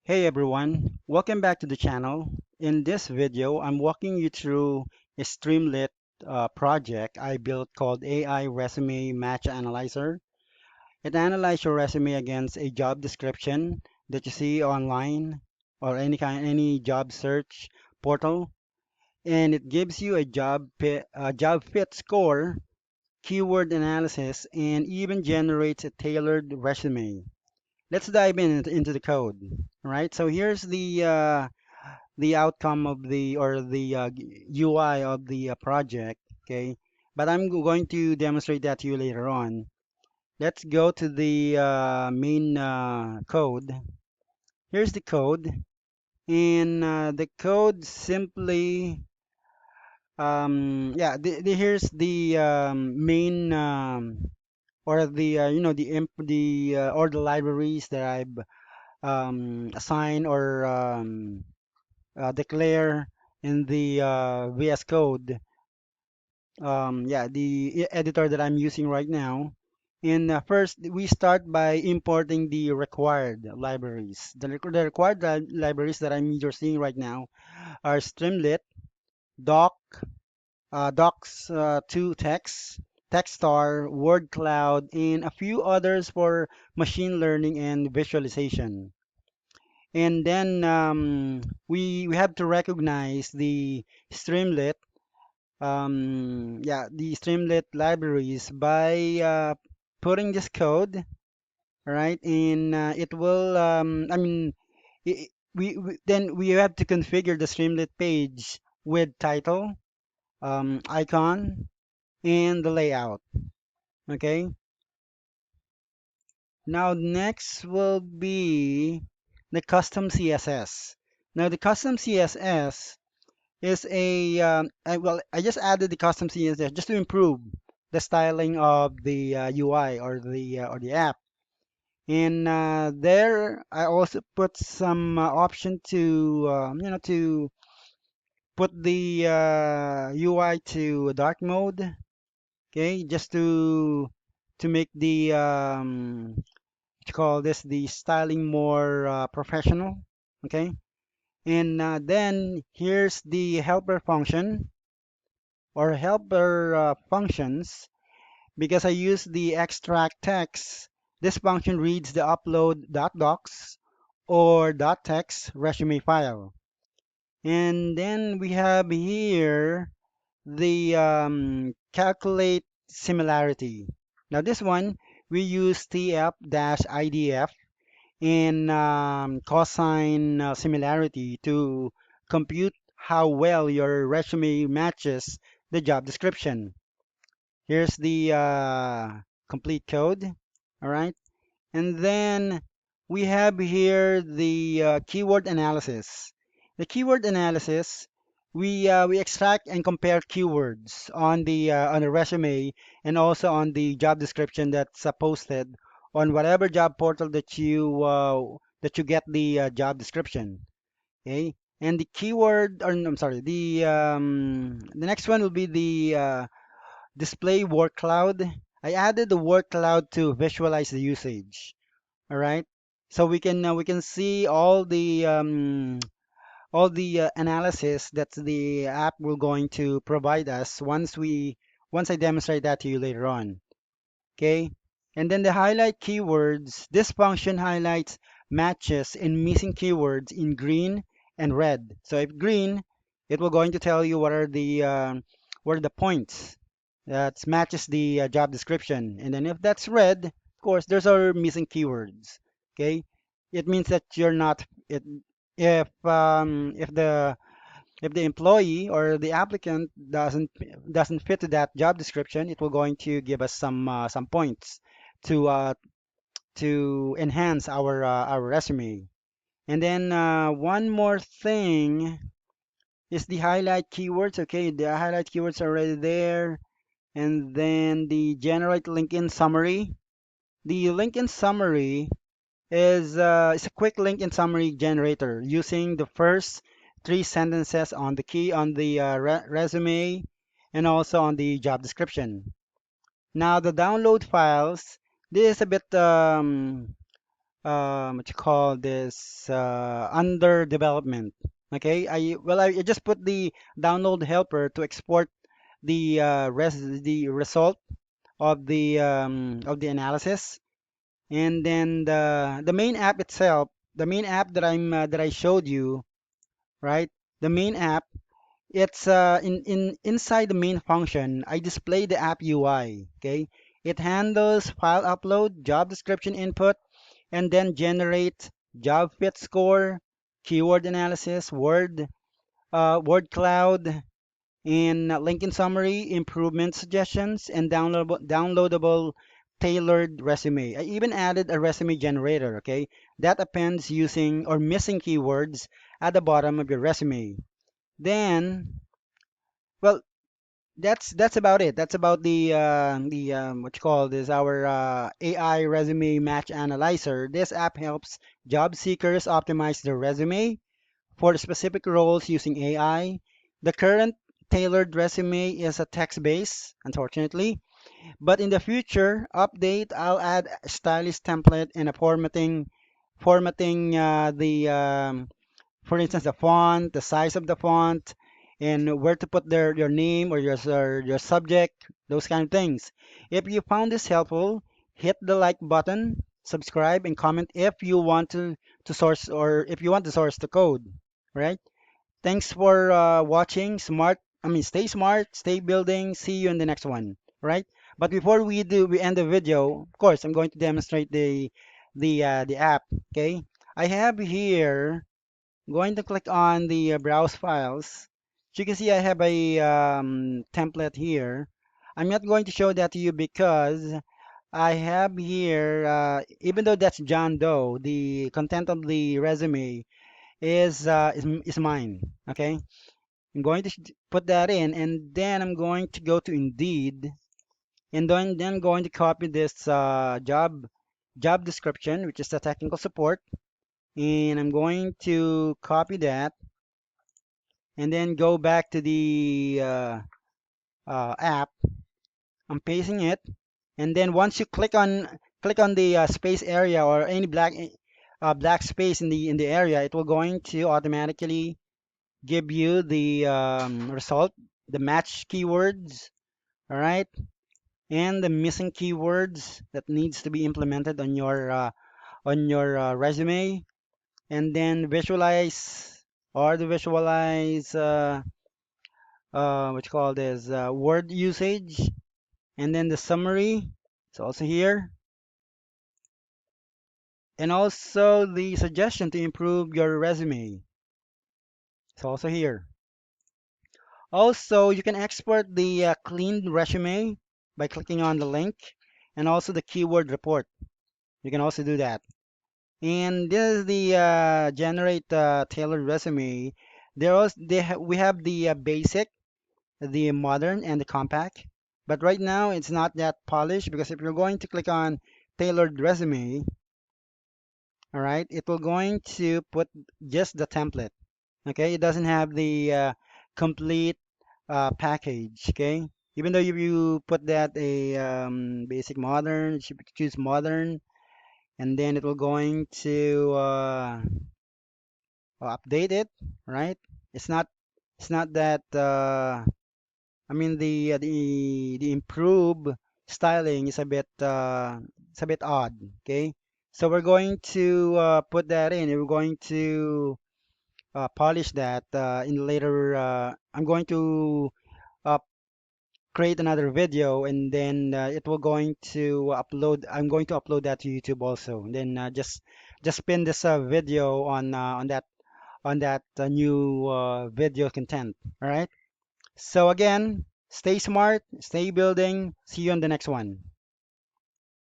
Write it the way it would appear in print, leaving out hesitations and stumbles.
Hey everyone, welcome back to the channel. In this video, I'm walking you through a Streamlit project I built called AI Resume Match Analyzer. It analyzes your resume against a job description that you see online or any job search portal, and it gives you a job fit score, keyword analysis, and even generates a tailored resume. Let's dive into the code. All right, so here's the outcome of the UI of the project. Okay, but I'm going to demonstrate that to you later on. Let's go to the main code. Here's the code, and the code simply here's the main or the the imp the or the libraries that I've assign or declare in the VS Code, the editor that I'm using right now. And first, we start by importing the required libraries. The required libraries that I'm using right now are Streamlit, Doc, Docs2 Text, Textstar, Word Cloud, and a few others for machine learning and visualization. And then we have to recognize the Streamlit libraries by putting this code, right? And it will, I mean, then we have to configure the Streamlit page with title, icon, and the layout. Okay. Now next will be the custom CSS. Now the custom CSS is I just added the custom CSS just to improve the styling of the UI or the app. And there I also put some option to to put the UI to dark mode. Okay, just to make the what you call this the styling more professional. Okay, and then here's the helper function or helper functions. Because I use the extract text, this function reads the upload.docs or .text resume file. And then we have here the calculate similarity. Now this one, we use TF-IDF in cosine similarity to compute how well your resume matches the job description. Here's the complete code. All right. And then we have here the keyword analysis. The keyword analysis, we extract and compare keywords on the resume and also on the job description that's posted on whatever job portal that you get the job description. Okay. And the keyword, or no, I'm sorry, the next one will be the display work cloud. I added the work cloud to visualize the usage. All right. So we can see all the analysis that the app will going to provide us once I demonstrate that to you later on. Okay. And then the highlight keywords. This function highlights matches and missing keywords in green and red. So if green, it will going to tell you what are the points that matches the job description. And then if that's red, of course, there's our missing keywords. Okay, it means that you're not it if the employee or the applicant doesn't fit to that job description, it will going to give us some points to enhance our resume. And then one more thing is the highlight keywords. Okay, the highlight keywords are already there. And then the generate LinkedIn summary. The LinkedIn summary is a quick LinkedIn summary generator using the first three sentences on the key on the resume and also on the job description. Now the download files. This is a bit what you call this, under development. Okay, I just put the download helper to export the result of the analysis, and then the main app itself, the main app that that I showed you, right? The main app, it's in inside the main function, I display the app UI. Okay, it handles file upload, job description input, and then generate job fit score, keyword analysis, word cloud, and LinkedIn summary, improvement suggestions, and downloadable tailored resume. I even added a resume generator, okay, that appends using or missing keywords at the bottom of your resume. Then, well, that's about it. That's about the what you call this, our AI resume match analyzer. This app helps job seekers optimize their resume for specific roles using AI. The current tailored resume is a text base, unfortunately, but in the future update, I'll add a stylish template and a formatting the for instance, the font, the size of the font, and where to put your name or your subject, those kind of things. If you found this helpful, hit the like button, subscribe, and comment if you want to source or if you want to source the code, right? Thanks for watching. Stay smart, stay building. See you in the next one, right? But before we end the video, of course, I'm going to demonstrate the app. Okay, I have here. Going to click on the browse files. As you can see, I have a template here. I'm not going to show that to you because I have here, even though that's John Doe, the content of the resume is mine. Okay, I'm going to put that in, and then I'm going to go to Indeed, and then going to copy this job description, which is the technical support, and I'm going to copy that and then go back to the app. I'm pasting it, and then once you click on the space area or any black space in the area, it will going to automatically give you the result, the match keywords, all right, and the missing keywords that needs to be implemented on your resume, and then visualize what you call this word usage, and then the summary. It's also here, and also the suggestion to improve your resume. It's also here. Also, you can export the cleaned resume by clicking on the link, and also the keyword report. You can also do that. And this is the generate tailored resume. We have the basic, the modern, and the compact. But right now, it's not that polished because if you're going to click on tailored resume, all right, it will going to put just the template. Okay, it doesn't have the complete package. Okay, even though you put that a basic modern, you should choose modern, and then it will going to update it, right? It's not it's not that the improve styling is a bit it's a bit odd. Okay, so we're going to put that in. We're going to polish that in later. I'm going to uh, create another video, and then it will going to upload. I'm going to upload that to YouTube also. And then just pin this video on that new video content. All right. So again, stay smart, stay building. See you on the next one.